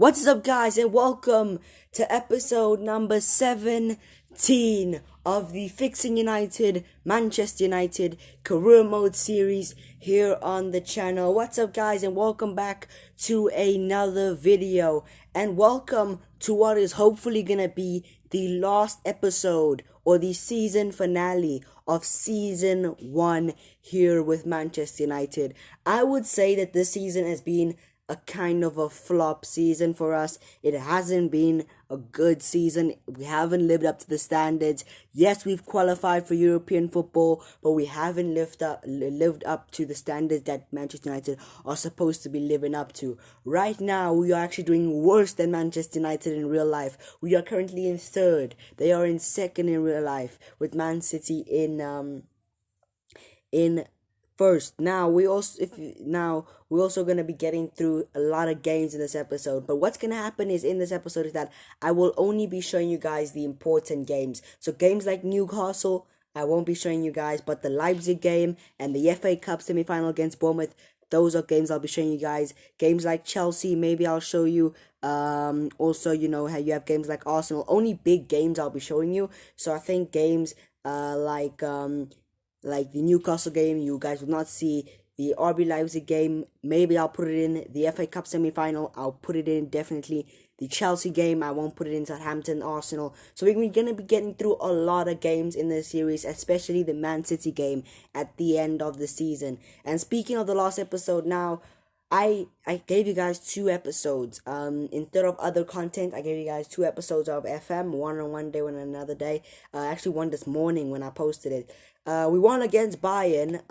What's up, guys, and welcome to episode number 17 of the Fixing United Manchester United Career Mode series here on the channel. What's up, guys, and welcome back to another video, and welcome to what is hopefully gonna be the last episode or the season finale of season 1 here with Manchester United. I would say that this season has been a kind of a flop season for us. It hasn't been a good season. We haven't lived up to the standards. Yes, we've qualified for European football, but we haven't lived up to the standards that Manchester United are supposed to be living up to. Right now, we are actually doing worse than Manchester United in real life. We are currently in third. They are in second in real life, with Man City in first. We're also gonna be getting through a lot of games in this episode. But what's gonna happen is in this episode is that I will only be showing you guys the important games. So games like Newcastle, I won't be showing you guys, but the Leipzig game and the FA Cup semi-final against Bournemouth, those are games I'll be showing you guys. Games like Chelsea, maybe I'll show you. Also, you know how you have games like Arsenal. Only big games I'll be showing you. So I think games like the Newcastle game, you guys will not see. The RB Leipzig game, maybe I'll put it in. The FA Cup semi-final, I'll put it in, definitely. The Chelsea game, I won't put it in. Southampton, Arsenal. So we're going to be getting through a lot of games in this series, especially the Man City game at the end of the season. And speaking of the last episode now, I gave you guys 2 episodes. Instead of other content, I gave you guys 2 episodes of FM, one on one day, one on another day. Actually, one this morning when I posted it. We won against Bayern.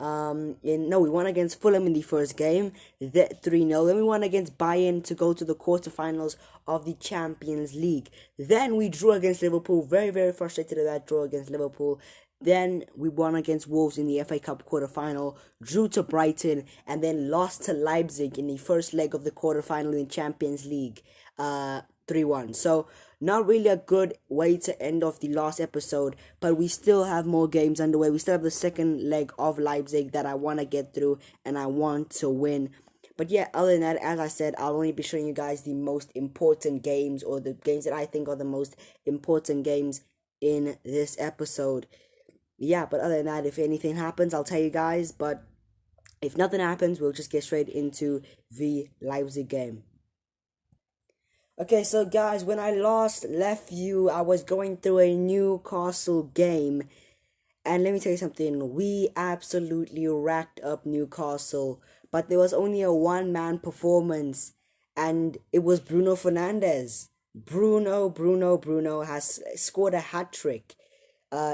We won against Fulham in the first game, 3-0. Then we won against Bayern to go to the quarterfinals of the Champions League. Then we drew against Liverpool. Very, very frustrated at that draw against Liverpool. Then we won against Wolves in the FA Cup quarterfinal, drew to Brighton, and then lost to Leipzig in the first leg of the quarterfinal in Champions League, 3-1. So not really a good way to end off the last episode, but we still have more games underway. We still have the second leg of Leipzig that I want to get through and I want to win. But yeah, other than that, as I said, I'll only be showing you guys the most important games, or the games that I think are the most important games in this episode. Yeah, but other than that, if anything happens, I'll tell you guys. But if nothing happens, we'll just get straight into the Leipzig game. Okay, so guys, when I last left you, I was going through a Newcastle game. And let me tell you something, we absolutely racked up Newcastle. But there was only a one-man performance, and it was Bruno Fernandes. Bruno has scored a hat-trick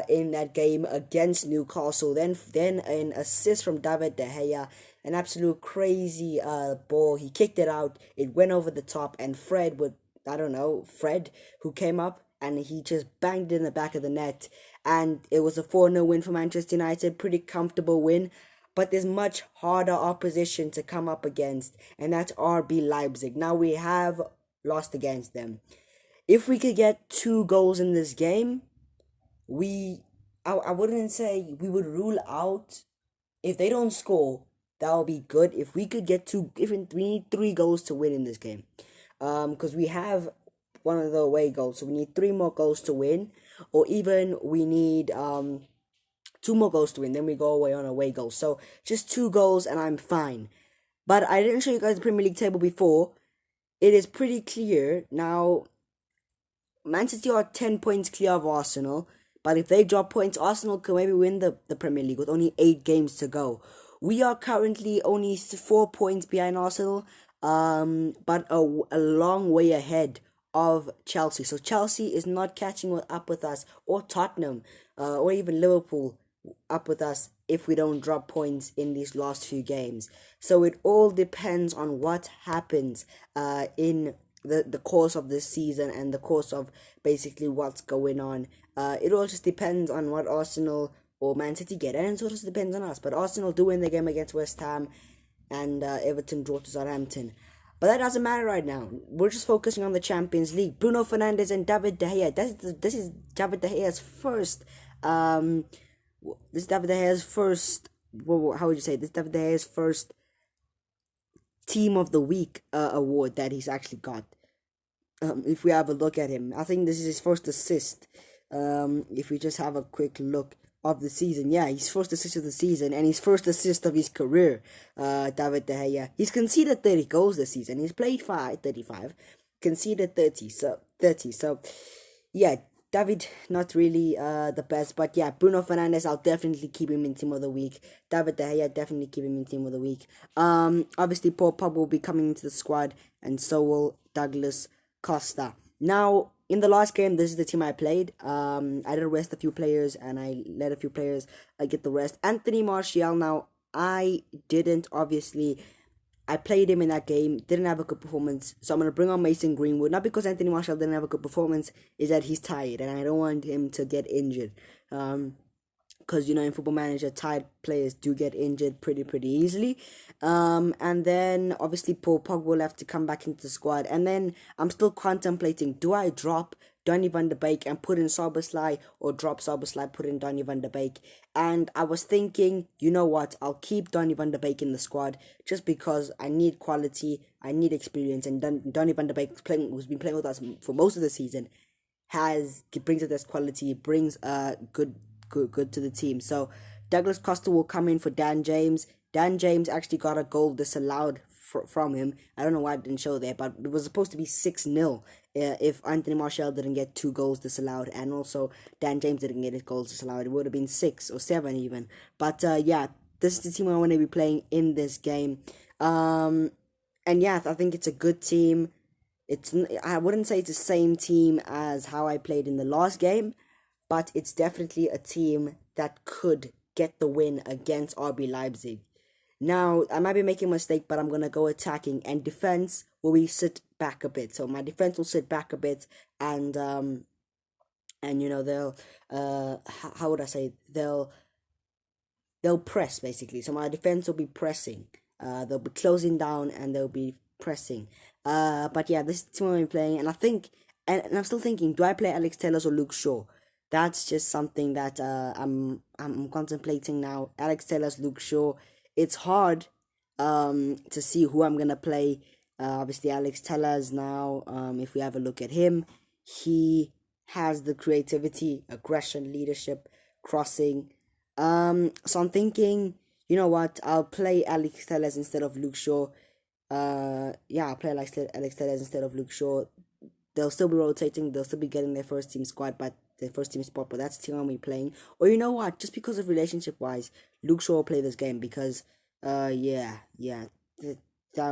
in that game against Newcastle. Then an assist from David De Gea, an absolute crazy ball. He kicked it out. It went over the top, and Fred, who came up, and he just banged it in the back of the net. And it was a 4-0 win for Manchester United. Pretty comfortable win. But there's much harder opposition to come up against, and that's RB Leipzig. Now we have lost against them. If we could get 2 goals in this game, I wouldn't say we would rule out. If they don't score, that would be good. If we could get 2, we need 3 goals to win in this game. Because we have one of the away goals, so we need 3 more goals to win, or even we need 2 more goals to win. Then we go away on away goals. So just 2 goals, and I'm fine. But I didn't show you guys the Premier League table before. It is pretty clear now. Man City are 10 points clear of Arsenal. But if they drop points, Arsenal can maybe win the Premier League with only 8 games to go. We are currently only 4 points behind Arsenal, but a long way ahead of Chelsea. So Chelsea is not catching up with us, or Tottenham, or even Liverpool up with us if we don't drop points in these last few games. So it all depends on what happens in the course of this season and the course of basically what's going on. It all just depends on what Arsenal or Man City get, and it also depends on us. But Arsenal do win the game against West Ham, and Everton draw to Southampton. But that doesn't matter right now. We're just focusing on the Champions League. Bruno Fernandes and David De Gea. This is David De Gea's first. This is David De Gea's first. How would you say? This is David De Gea's first Team of the Week award that he's actually got. if we have a look at him. I think this is his first assist. If we just have a quick look of the season, yeah, his first assist of the season and his first assist of his career. David De Gea. He's conceded 30 goals this season. He's played 35, conceded 30. So yeah, David not really the best, but yeah, Bruno Fernandes, I'll definitely keep him in team of the week. David De Gea, definitely keep him in team of the week. Obviously Paul Pogba will be coming into the squad, and so will Douglas Costa. Now, in the last game, this is the team I played. I did rest a few players, and I let a few players get the rest. Anthony Martial. Now, I didn't obviously. I played him in that game, didn't have a good performance, so I'm going to bring on Mason Greenwood. Not because Anthony Martial didn't have a good performance, is that he's tired, and I don't want him to get injured. Because, in Football Manager, tired players do get injured pretty easily. And then, obviously, Paul Pogba will have to come back into the squad. And then, I'm still contemplating, do I drop Donny van de Beek and put in Szoboszlai, or drop Szoboszlai, put in Donny van de Beek? And I was thinking, you know what, I'll keep Donny van de Beek in the squad, just because I need quality, I need experience, and Donny van de Beek, who's been playing with us for most of the season, brings us this quality, brings good to the team. So Douglas Costa will come in for Dan James. Dan James actually got a goal disallowed from him. I don't know why it didn't show there, but it was supposed to be 6-0 if Anthony Martial didn't get 2 goals disallowed, and also Dan James didn't get his goals disallowed. It would have been 6 or 7 even. But yeah, this is the team I want to be playing in this game. And yeah, I think it's a good team. I wouldn't say it's the same team as how I played in the last game, but it's definitely a team that could get the win against RB Leipzig. Now, I might be making a mistake, but I'm going to go attacking, and defense will we sit back a bit. So my defense will sit back a bit, and they'll how would I say, they'll press basically. So my defense will be pressing. They'll be closing down and they'll be pressing. But yeah, this is the team I'm playing, and I think, and I'm still thinking, do I play Alex Telles or Luke Shaw? That's just something that I'm contemplating now. Alex Telles, Luke Shaw. It's hard to see who I'm gonna play. Obviously Alex Telles now. If we have a look at him, he has the creativity, aggression, leadership, crossing. So I'm thinking, you know what? I'll play Alex Telles instead of Luke Shaw. I'll play Alex Telles instead of Luke Shaw. They'll still be rotating. They'll still be getting their first team squad, but their first team spot. But that's the team I'll be playing. Or you know what? Just because of relationship wise, Luke Shaw will play this game because, that'll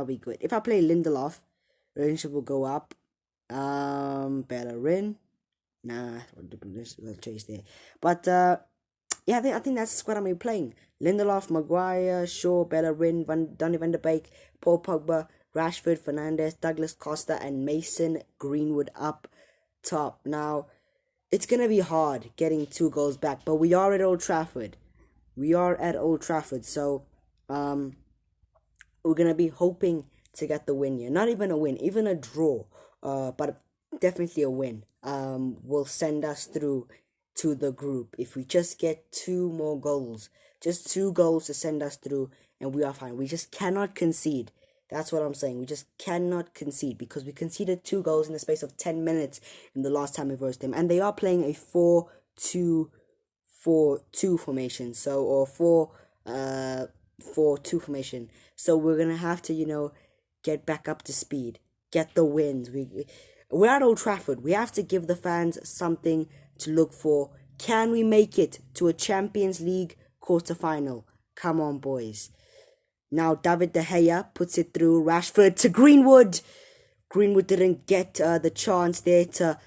be good. If I play Lindelof, relationship will go up. Bellerin, nah, let's chase there. But yeah, I think that's the squad I'm playing. Lindelof, Maguire, Shaw, Bellerin, Donny van de Beek, Paul Pogba, Rashford, Fernandes, Douglas Costa, and Mason Greenwood up top. Now, it's going to be hard getting 2 goals back, but we are at Old Trafford. So we're going to be hoping to get the win here. Not even a win, even a draw, but definitely a win will send us through to the group. If we just get 2 more goals, just 2 goals to send us through, and we are fine. We just cannot concede. That's what I'm saying. We just cannot concede because we conceded 2 goals in the space of 10 minutes in the last time we versed them. And they are playing a 4-2-4-2 formation. Or 4-4-2 formation. So we're going to have to, get back up to speed. Get the wins. We're at Old Trafford. We have to give the fans something to look for. Can we make it to a Champions League quarter-final? Come on, boys. Now, David De Gea puts it through. Rashford to Greenwood. Greenwood didn't get the chance there to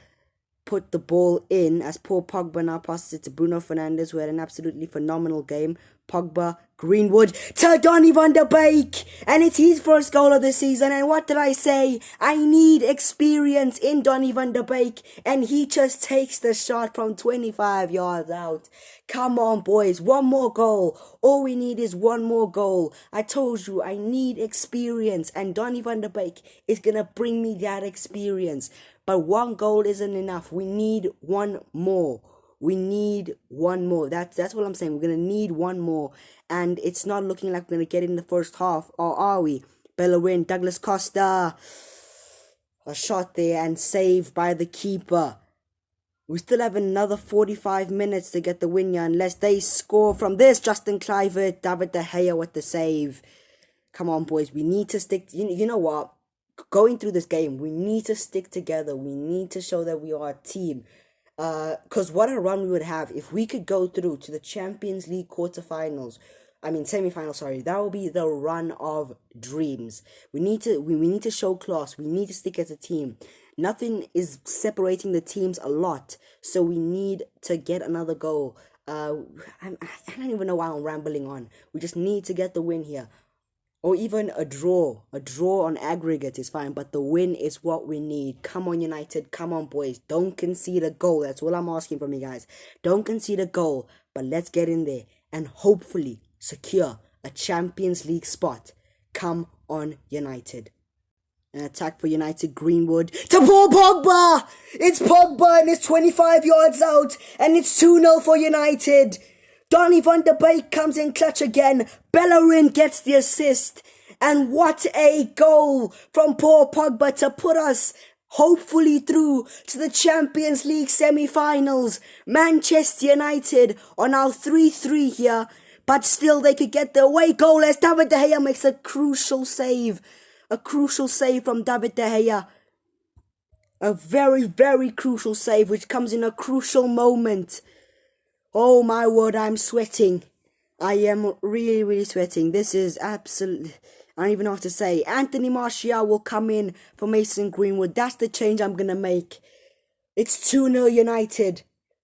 put the ball in, as Paul Pogba now passes it to Bruno Fernandes, who had an absolutely phenomenal game. Pogba, Greenwood to Donny van de Beek, and it's his first goal of the season. And what did I say? I need experience in Donny van de Beek, and he just takes the shot from 25 yards out. Come on, boys, 1 more goal. All we need is 1 more goal. I told you I need experience, and Donny van de Beek is gonna bring me that experience. But 1 goal isn't enough. We need 1 more. That's what I'm saying. We're going to need 1 more. And it's not looking like we're going to get it in the first half. Or are we? Bellerin, Douglas Costa. A shot there and saved by the keeper. We still have another 45 minutes to get the win here unless they score from this. Justin Kluivert, David De Gea with the save. Come on, boys. We need to stick. You know what? Going through this game, we need to stick together. We need to show that we are a team. Because what a run we would have if we could go through to the Champions League semi-finals, sorry. That will be the run of dreams. We need to show class. We need to stick as a team. Nothing is separating the teams a lot, so we need to get another goal. I don't even know why I'm rambling on. We just need to get the win here. Or even a draw. A draw on aggregate is fine, but the win is what we need. Come on, United. Come on, boys. Don't concede a goal. That's all I'm asking from you guys. Don't concede a goal, but let's get in there and hopefully secure a Champions League spot. Come on, United. An attack for United, Greenwood to Paul Pogba! It's Pogba and it's 25 yards out and it's 2-0 for United. Donny van de Beek comes in clutch again. Bellerin gets the assist. And what a goal from Paul Pogba to put us hopefully through to the Champions League semi-finals. Manchester United are now 3-3 here. But still they could get the away goal as David De Gea makes a crucial save. A crucial save from David De Gea. A very, very crucial save which comes in a crucial moment. Oh my word, I'm sweating. I am really, really sweating. This is absolutely... I don't even know what to say. Anthony Martial will come in for Mason Greenwood. That's the change I'm going to make. It's 2-0 United.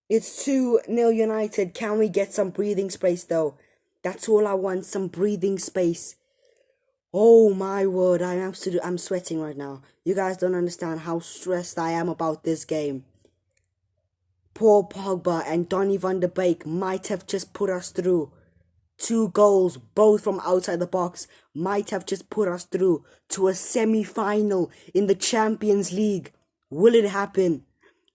It's 2-0 United. Can we get some breathing space though? That's all I want, some breathing space. Oh my word, I'm sweating right now. You guys don't understand how stressed I am about this game. Paul Pogba and Donny van de Beek might have just put us through. 2 goals, both from outside the box, might have just put us through to a semi-final in the Champions League. Will it happen?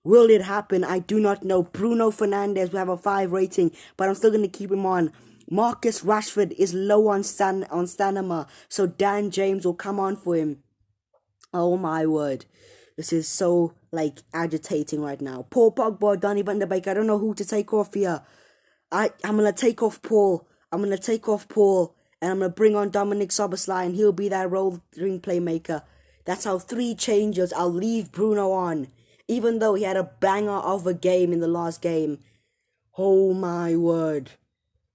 Will it happen? I do not know. Bruno Fernandes will have a 5 rating, but I'm still going to keep him on. Marcus Rashford is low on stamina, so Dan James will come on for him. Oh my word. This is so, agitating right now. Paul Pogba, Donny van de Beek, I don't know who to take off here. I'm going to take off Paul. And I'm going to bring on Dominic Szoboszlai, and he'll be that ring playmaker. That's how 3 changes. I'll leave Bruno on, even though he had a banger of a game in the last game. Oh my word.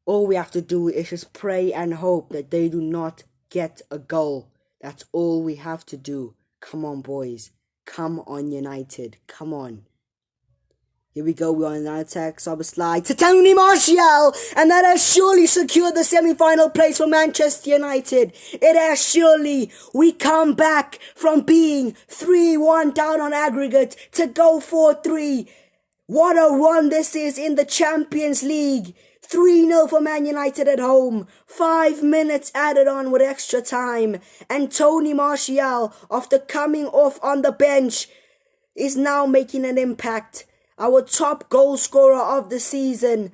All we have to do is just pray and hope that they do not get a goal. That's all we have to do. Come on, boys. Come on, United. Come on. Here we go. We're on an attack. Szoboszlai to Tony Martial. And that has surely secured the semi-final place for Manchester United. It has surely. We come back from being 3-1 down on aggregate to go 4-3. What a run this is in the Champions League. 3-0 for Man United at home. 5 minutes added on with extra time. And Tony Martial, after coming off on the bench, is now making an impact. Our top goal scorer of the season.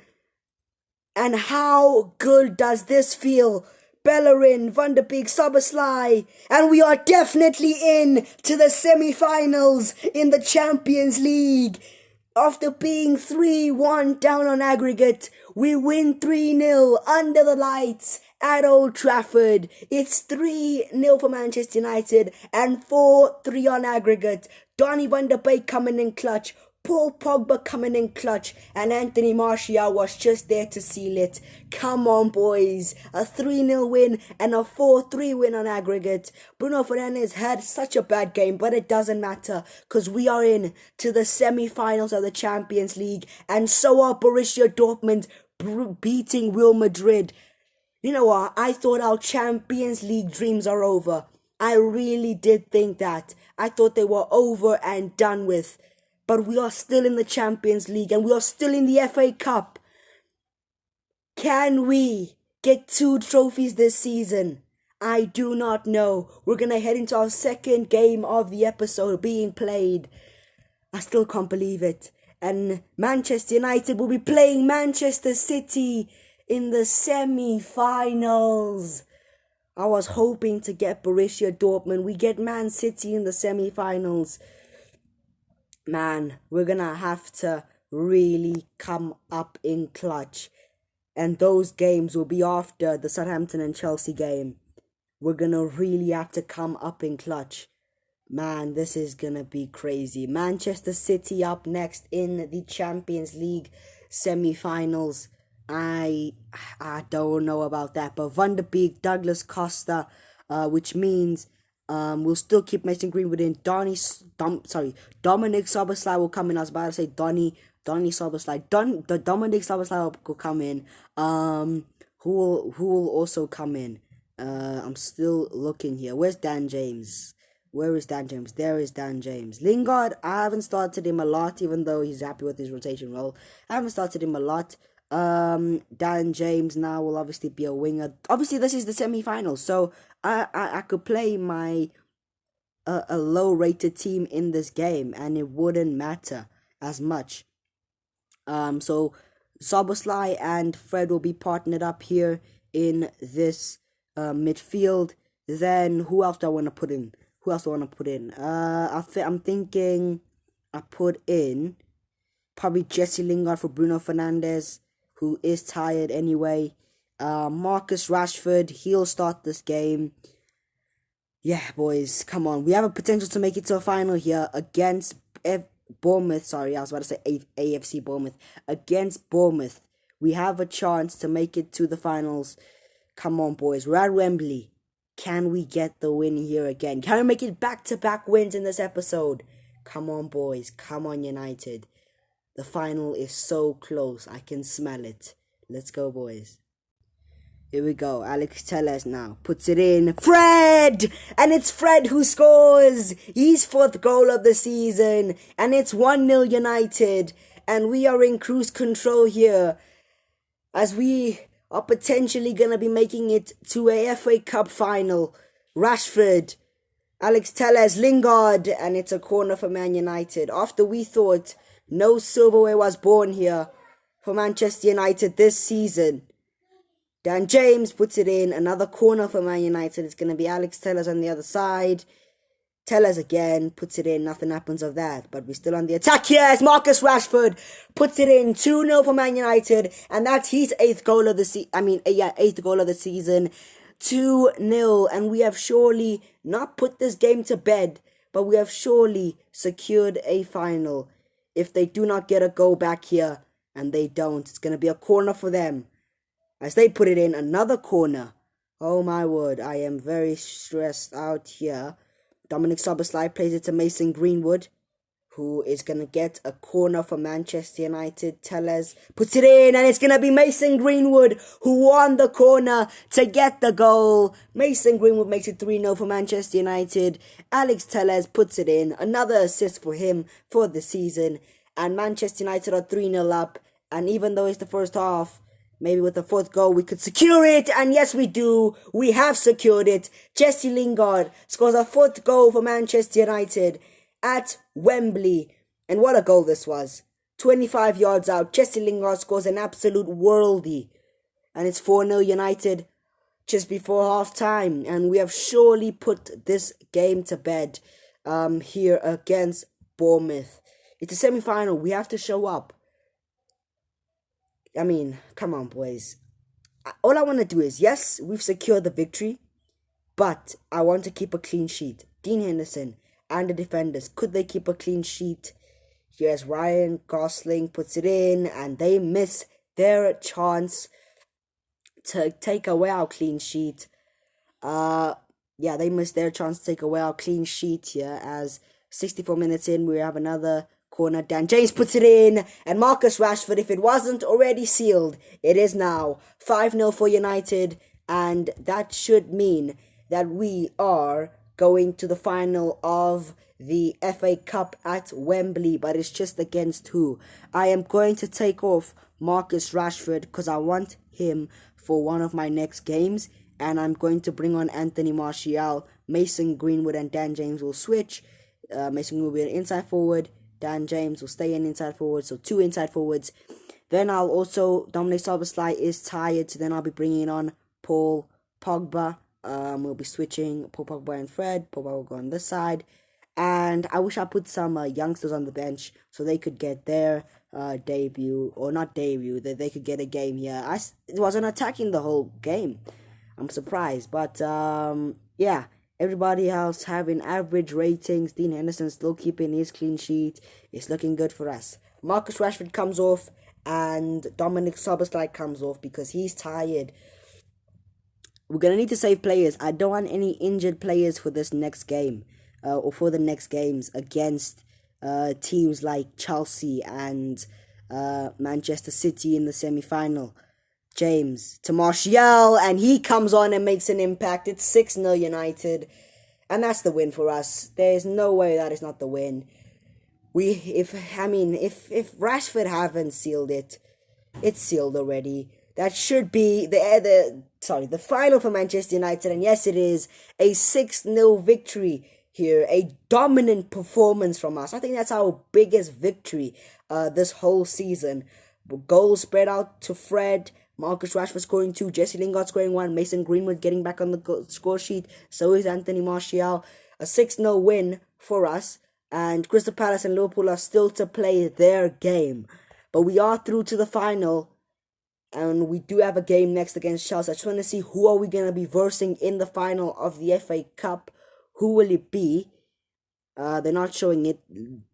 And how good does this feel? Bellerin, Van de Beek, Szoboszlai. And we are definitely in to the semi-finals in the Champions League. After being 3-1 down on aggregate, we win 3-0 under the lights at Old Trafford. It's 3-0 for Manchester United and 4-3 on aggregate. Donny van de Beek coming in clutch. Paul Pogba coming in clutch, and Anthony Martial was just there to seal it. Come on, boys. A 3-0 win and a 4-3 win on aggregate. Bruno Fernandes had such a bad game, but it doesn't matter because we are in to the semi-finals of the Champions League, and so are Borussia Dortmund beating Real Madrid. You know what? I thought our Champions League dreams are over. I really did think that. I thought they were over and done with. But we are still in the Champions League and we are still in the FA Cup. Can we get 2 trophies this season? I do not know. We're going to head into our second game of the episode being played. I still can't believe it. And Manchester United will be playing Manchester City in the semi-finals. I was hoping to get Borussia Dortmund. We get Man City in the semi-finals. Man, we're gonna have to really come up in clutch. And those games will be after the Southampton and Chelsea game. We're gonna really have to come up in clutch. Man, this is gonna be crazy. Manchester City up next in the Champions League semi-finals. I don't know about that, but Van de Beek, Douglas Costa, which means we'll still keep Mason Greenwood in. Dominic Szoboszlai will come in. I was about to say Donny Szoboszlai. Dominic Szoboszlai will come in. Who will also come in? I'm still looking here. Where's Dan James? Where is Dan James? There is Dan James. Lingard, I haven't started him a lot, even though he's happy with his rotation role. I haven't started him a lot. Dan James now will obviously be a winger. Obviously, this is the semi-final, so I could play my a low-rated team in this game, and it wouldn't matter as much. So Szoboszlai and Fred will be partnered up here in this midfield. Then who else do I want to put in? I'm thinking I put in probably Jesse Lingard for Bruno Fernandes, who is tired anyway. Marcus Rashford, he'll start this game. Yeah, boys, come on. We have a potential to make it to a final here against Bournemouth. Sorry, I was about to say AFC Bournemouth. Against Bournemouth. We have a chance to make it to the finals. Come on, boys. We're at Wembley. Can we get the win here again? Can we make it back-to-back wins in this episode? Come on, boys. Come on, United. The final is so close. I can smell it. Let's go, boys. Here we go. Alex Telles now puts it in. Fred! And it's Fred who scores. His 4th goal of the season. And it's 1-0 United. And we are in cruise control here, as we are potentially going to be making it to a FA Cup final. Rashford, Alex Telles, Lingard, and it's a corner for Man United. After we thought no silverware was born here for Manchester United this season, Dan James puts it in. Another corner for Man United. It's going to be Alex Telles on the other side. Tellers again puts it in. Nothing happens of that, but we're still on the attack. Yes, Marcus Rashford puts it in. 2-0 for Man United, and that's his 8th goal of the eighth goal of the season. 2-0, and we have surely not put this game to bed, but we have surely secured a final. If they do not get a goal back here, and they don't, it's going to be a corner for them, as they put it in. Another corner. Oh my word, I am very stressed out here. Dominic Szoboszlai plays it to Mason Greenwood, who is going to get a corner for Manchester United. Telles puts it in, and it's going to be Mason Greenwood who won the corner to get the goal. Mason Greenwood makes it 3-0 for Manchester United. Alex Telles puts it in. Another assist for him for the season. And Manchester United are 3-0 up. And even though it's the first half, maybe with the 4th goal, we could secure it. And yes, we do. We have secured it. Jesse Lingard scores a 4th goal for Manchester United at Wembley. And what a goal this was. 25 yards out. Jesse Lingard scores an absolute worldie. And it's 4-0 United just before half time. And we have surely put this game to bed here against Bournemouth. It's a semi-final. We have to show up. I mean, come on, boys. All I want to do is, yes, we've secured the victory, but I want to keep a clean sheet. Dean Henderson and the defenders, could they keep a clean sheet? Here's Ryan Gosling puts it in, and they miss their chance to take away our clean sheet. They missed their chance to take away our clean sheet here, as 64 minutes in, we have another corner. Dan James puts it in, and Marcus Rashford, if it wasn't already sealed, it is now. 5-0 for United, and that should mean that we are going to the final of the FA Cup at Wembley, but it's just against who? I am going to take off Marcus Rashford because I want him for one of my next games, and I'm going to bring on Anthony Martial. Mason Greenwood and Dan James will switch. Mason Greenwood will be an inside forward. Dan James will stay in inside forward, so 2 inside forwards. Then Dominic Szoboszlai is tired, so then I'll be bringing on Paul Pogba We'll be switching Paul Pogba and Fred. Paul Pogba will go on this side. And I wish I put some youngsters on the bench so they could get their debut, or not debut, that they could get a game here. It wasn't attacking the whole game. I'm surprised. But yeah, everybody else having average ratings. Dean Henderson still keeping his clean sheet. It's looking good for us. Marcus Rashford comes off and Dominic Szoboszlai comes off because he's tired. We're going to need to save players. I don't want any injured players for this next game. Or for the next games against teams like Chelsea and Manchester City in the semi-final. James to Martial, and he comes on and makes an impact. It's 6-0 United, and that's the win for us. There's no way that is not the win. If Rashford haven't sealed it, it's sealed already. That should be the final for Manchester United, and yes, it is a 6-0 victory here, a dominant performance from us. I think that's our biggest victory this whole season. Goals spread out to Fred, Marcus Rashford scoring 2, Jesse Lingard scoring 1, Mason Greenwood getting back on the score sheet, so is Anthony Martial. A 6-0 win for us, and Crystal Palace and Liverpool are still to play their game. But we are through to the final, and we do have a game next against Chelsea. I just want to see who are we going to be versing in the final of the FA Cup. Who will it be? They're not showing it.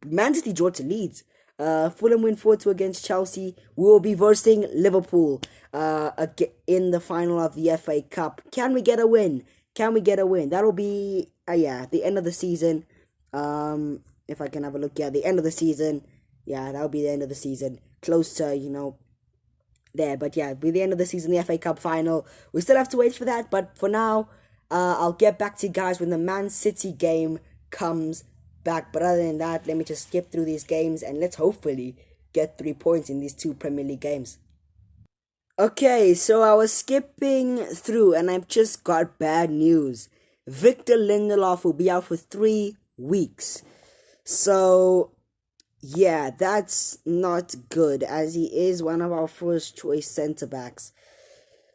Man City draw to Leeds. Fulham win 4-2 against Chelsea. We will be versing Liverpool in the final of the FA Cup. Can we get a win? That'll be, the end of the season. If I can have a look. Yeah, the end of the season. Yeah, that'll be the end of the season. Close to, there. But yeah, be the end of the season, the FA Cup final. We still have to wait for that. But for now, I'll get back to you guys when the Man City game comes back. But other than that, let me just skip through these games and let's hopefully get 3 points in these 2 Premier League games. Okay, so I was skipping through and I've just got bad news. Victor Lindelof will be out for 3 weeks. So, yeah, that's not good as he is one of our first choice centre-backs.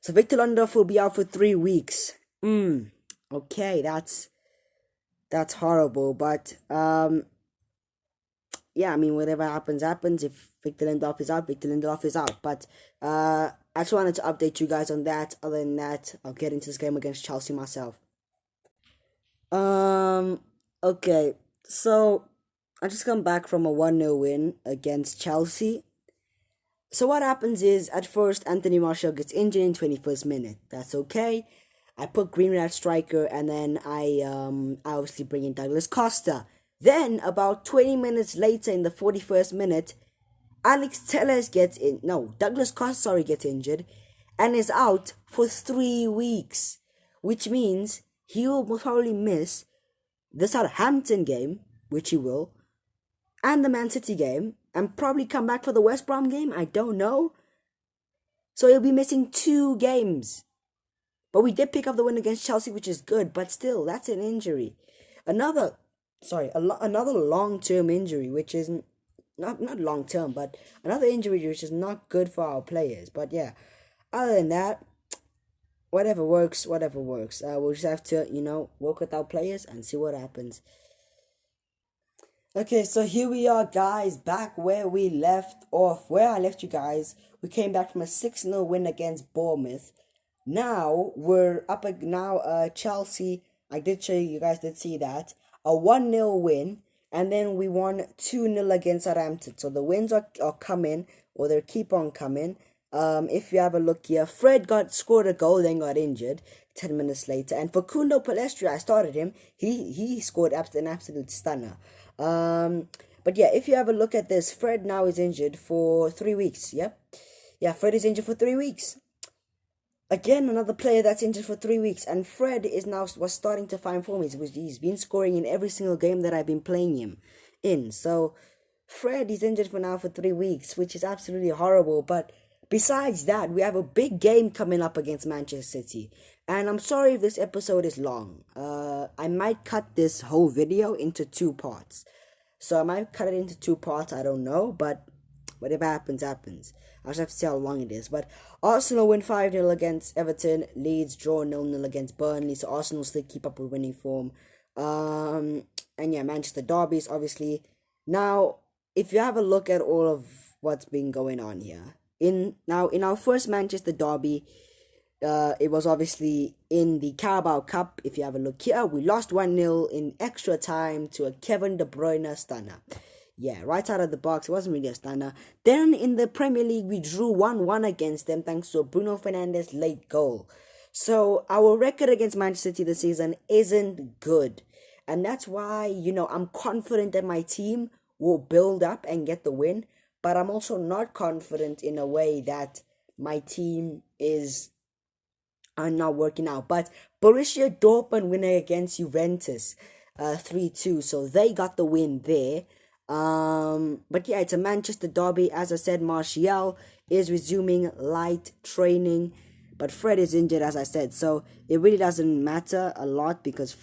So Victor Lindelof will be out for 3 weeks. Okay, that's horrible, but yeah, I mean, whatever happens. If Victor Lindelof is out, Victor Lindelof is out. But I just wanted to update you guys on that. Other than that, I'll get into this game against Chelsea myself. Okay, so I just come back from a 1-0 win against Chelsea. So what happens is, at first, Anthony Martial gets injured in 21st minute. That's okay. I put Greenwood at striker, and then I obviously bring in Douglas Costa. Then, about 20 minutes later, in the 41st minute, Douglas Costa, gets injured, and is out for 3 weeks. Which means he will probably miss the Southampton game, which he will, and the Man City game, and probably come back for the West Brom game, I don't know. So he'll be missing 2 games. But we did pick up the win against Chelsea, which is good, but still, that's an injury. Another long-term injury, which is not long-term, but another injury which is not good for our players. But yeah, other than that, whatever works. We'll just have to, work with our players and see what happens. Okay, so here we are, guys, back where we left off. Where I left you guys, we came back from a 6-0 win against Bournemouth. Now, we're up Chelsea, I did show you guys did see that, a 1-0 win, and then we won 2-0 against Southampton. So the wins are coming, or they keep on coming. If you have a look here, Fred scored a goal, then got injured 10 minutes later. And for Facundo Palestra, I started him. He scored an absolute stunner. But yeah, if you have a look at this, Fred now is injured for 3 weeks. Yep. Yeah, Fred is injured for 3 weeks. Again, another player that's injured for 3 weeks. And Fred was starting to find form. He's been scoring in every single game that I've been playing him in. So, Fred is injured for 3 weeks, which is absolutely horrible. But besides that, we have a big game coming up against Manchester City. And I'm sorry if this episode is long. I might cut this whole video into 2 parts. So I might cut it into 2 parts, I don't know. But whatever happens, happens. I'll just have to see how long it is. But Arsenal win 5-0 against Everton. Leeds draw 0-0 against Burnley. So Arsenal still keep up with winning form. And yeah, Manchester derbies, obviously. Now, if you have a look at all of what's been going on here, in our first Manchester derby, it was obviously in the Carabao Cup. If you have a look here, we lost 1-0 in extra time to a Kevin De Bruyne stunner. Yeah, right out of the box. It wasn't really a stunner. Then in the Premier League, we drew 1-1 against them thanks to a Bruno Fernandes late goal. So our record against Manchester City this season isn't good. And that's why, I'm confident that my team will build up and get the win. But I'm also not confident in a way that my team are not working out. But Borussia Dortmund winning against Juventus 3-2. So they got the win there. But yeah, it's a Manchester derby. As I said, Martial is resuming light training. But Fred is injured, as I said. So it really doesn't matter a lot because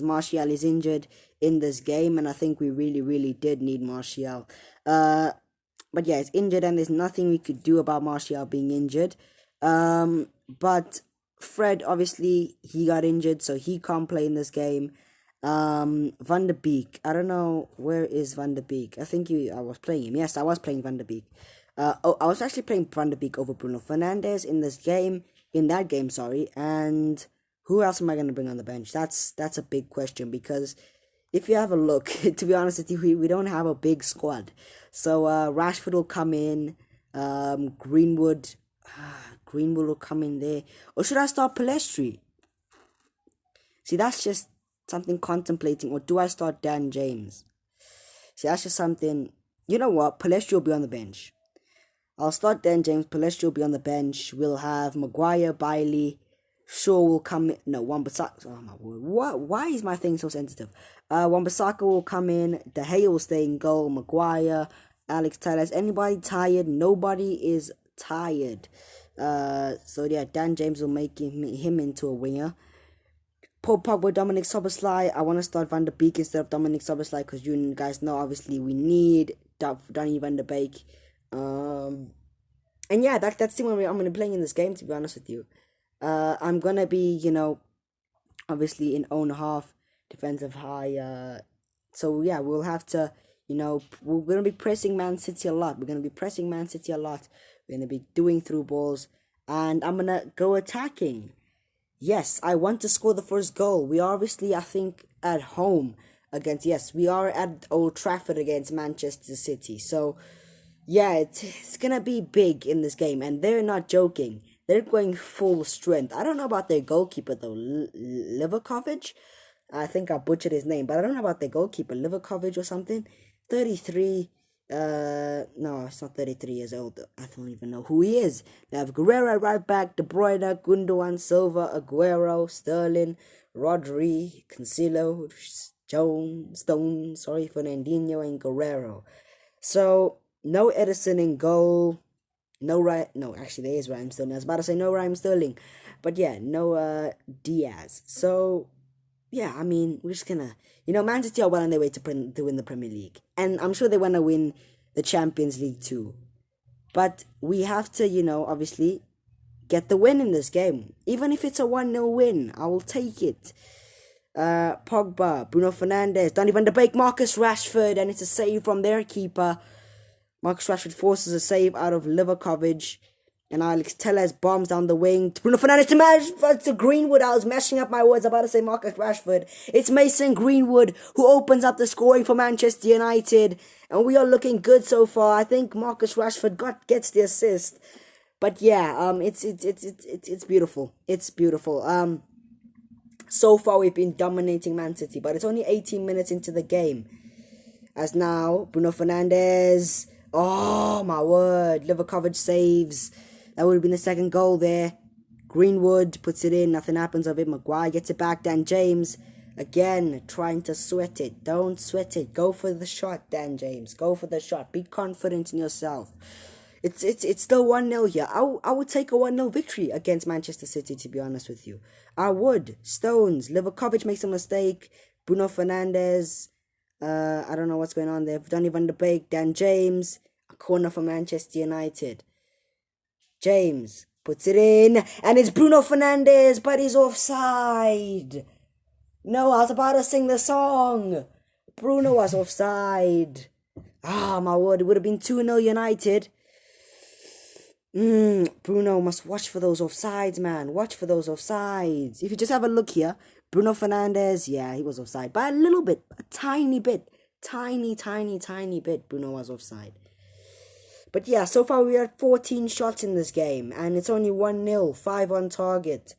Martial is injured in this game. And I think we really, really did need Martial. But yeah, he's injured and there's nothing we could do about Martial being injured. But Fred, obviously, he got injured, so he can't play in this game. Van de Beek. I don't know, where is Van de Beek? I think I was playing him. Yes, I was playing Van de Beek. I was actually playing Van de Beek over Bruno Fernandes in that game, sorry. And who else am I going to bring on the bench? That's a big question because if you have a look, to be honest with you, we don't have a big squad. So Rashford will come in, Greenwood will come in there. Or should I start Palestri? See, that's just something contemplating. Or do I start Dan James? See, that's just something. You know what? Palestri will be on the bench. I'll start Dan James. Palestri will be on the bench. We'll have Maguire, Bailey. Shaw will come in. No, Wan-Bissaka. Oh my word. What? Why is my thing so sensitive? Wan-Bissaka will come in. De Gea will stay in goal. Maguire, Alex Telles. Anybody tired? Nobody is tired. So yeah, Dan James will make him into a winger. Paul Pogba, Dominic Szoboszlai. I want to start Van de Beek instead of Dominic Szoboszlai because you guys know obviously we need Donny Van de Beek. And yeah, that's the one I'm gonna be playing in this game. To be honest with you, I'm gonna be obviously in own half, defensive high. So yeah, we'll have to we're gonna be pressing Man City a lot. We're gonna be doing through balls, and I'm gonna go attacking. Yes, I want to score the first goal. We are obviously, I think, at home we are at Old Trafford against Manchester City. So, yeah, it's gonna be big in this game, and they're not joking. They're going full strength. I don't know about their goalkeeper, though. Livakovic? I think I butchered his name, but I don't know about their goalkeeper. Livakovic or something? 33... no, it's not 33 years old. I don't even know who he is. They have Guerrero right back, De Bruyne, Gundogan, Silva, Aguero, Sterling, Rodri, Cancelo, Stone, Fernandinho, and Guerrero. So, no Edison in goal. Actually, there is Raheem Sterling. I was about to say no Raheem Sterling. But yeah, no Diaz. So, yeah, I mean, we're just gonna... Man City are well on their way to win the Premier League. And I'm sure they want to win the Champions League too. But we have to, obviously, get the win in this game. Even if it's a 1-0 win, I will take it. Pogba, Bruno Fernandes, Donny van de Beek, Marcus Rashford, and it's a save from their keeper. Marcus Rashford forces a save out of Livakovic. And Alex Telles bombs down the wing. Bruno Fernandes to Greenwood. I was messing up my words. I'm about to say Marcus Rashford. It's Mason Greenwood who opens up the scoring for Manchester United. And we are looking good so far. I think Marcus Rashford gets the assist. But yeah, it's beautiful. It's beautiful. So far we've been dominating Man City, but it's only 18 minutes into the game. As now, Bruno Fernandes. Oh my word. Livakovic saves. That would have been the second goal there. Greenwood puts it in. Nothing happens of it. Maguire gets it back. Dan James, again, trying to sweat it. Don't sweat it. Go for the shot, Dan James. Go for the shot. Be confident in yourself. It's still 1-0 here. I would take a 1-0 victory against Manchester City, to be honest with you. I would. Stones. Livakovic makes a mistake. Bruno Fernandes. I don't know what's going on there. Donny van de Beek. Dan James. A corner for Manchester United. James puts it in, and it's Bruno Fernandes, but he's offside. No, I was about to sing the song. Bruno was offside. Ah, my word, it would have been 2-0 United. Bruno must watch for those offsides, man. Watch for those offsides. If you just have a look here, Bruno Fernandes, yeah, he was offside. By a little bit, a tiny bit. Tiny bit, Bruno was offside. But yeah, so far we had 14 shots in this game, and it's only 1-0, 5 on target.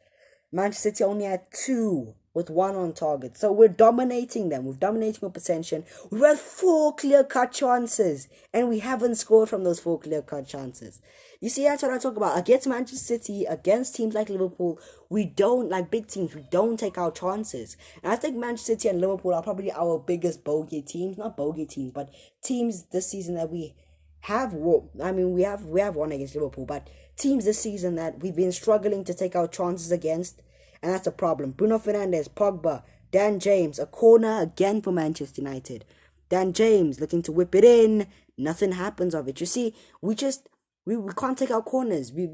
Manchester City only had 2 with 1 on target. So we're dominating them. We're dominating with possession. We've had 4 clear-cut chances, and we haven't scored from those 4 clear-cut chances. You see, that's what I talk about. Against Manchester City, against teams like Liverpool, we don't, like big teams, we don't take our chances. And I think Manchester City and Liverpool are probably our biggest bogey teams. Not bogey teams, but teams this season that we have won. I mean, we have won against Liverpool, but teams this season that we've been struggling to take our chances against, and that's a problem. Bruno Fernandes, Pogba, Dan James, a corner again for Manchester United. Dan James looking to whip it in. Nothing happens of it. You see, we can't take our corners. We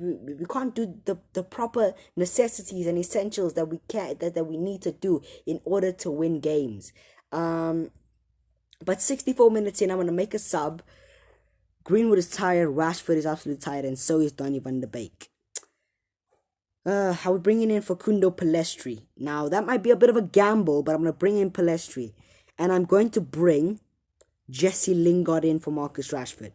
can't do the proper necessities and essentials that we need to do in order to win games. But 64 minutes in, I'm gonna make a sub. Greenwood is tired, Rashford is absolutely tired, and so is Donny van de Beek. I would bring in Facundo Pellistri. Now, that might be a bit of a gamble, but I'm going to bring in Pellistri. And I'm going to bring Jesse Lingard in for Marcus Rashford.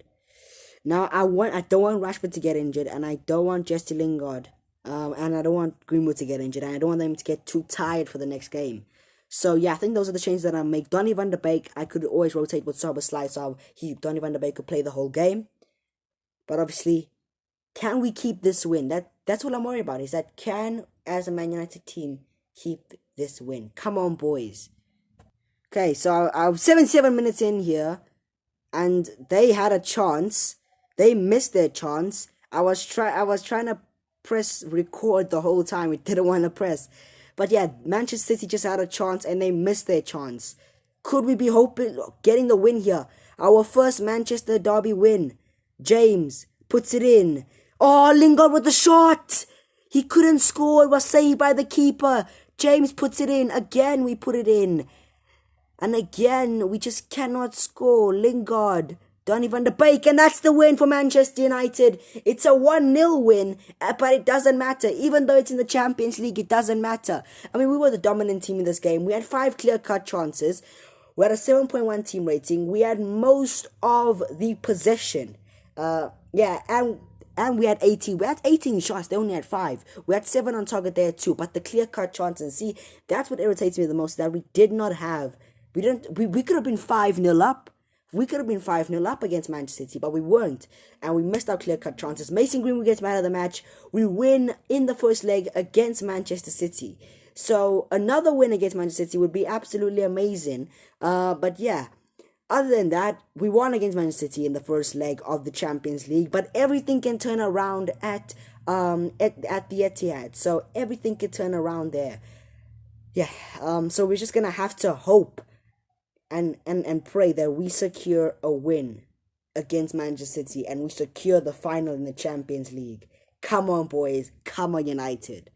Now, I don't want Rashford to get injured, and I don't want Jesse Lingard, and I don't want Greenwood to get injured, and I don't want them to get too tired for the next game. So, yeah, I think those are the changes that I'll make. Donny van de Beek, I could always rotate with Szoboszlai, so Donny van de Beek could play the whole game. But obviously, can we keep this win? That's what I'm worried about, is that can, as a Man United team, keep this win? Come on, boys. Okay, so I'm 77 minutes in here, and they had a chance. They missed their chance. I was trying to press record the whole time. It didn't want to press. But yeah, Manchester City just had a chance and they missed their chance. Could we be hoping getting the win here? Our first Manchester derby win. James puts it in. Oh, Lingard with the shot. He couldn't score. It was saved by the keeper. James puts it in. Again, we put it in. And again, we just cannot score. Lingard. Donny van de Beek, and that's the win for Manchester United. It's a 1-0 win, but it doesn't matter. Even though it's in the Champions League, it doesn't matter. I mean, we were the dominant team in this game. We had 5 clear-cut chances. We had a 7.1 team rating. We had most of the possession. And we had 18. We had 18 shots. They only had 5. We had 7 on target there too. But the clear-cut chances, see, that's what irritates me the most, that we did not have. We could have been 5-0 up. We could have been 5-0 up against Manchester City, but we weren't. And we missed our clear-cut chances. Mason Greenwood gets man of the match. We win in the first leg against Manchester City. So another win against Manchester City would be absolutely amazing. But yeah, other than that, we won against Manchester City in the first leg of the Champions League. But everything can turn around at the Etihad. So everything can turn around there. Yeah. So we're just gonna have to hope and pray that we secure a win against Manchester City and we secure the final in the Champions League. Come on, boys. Come on, United.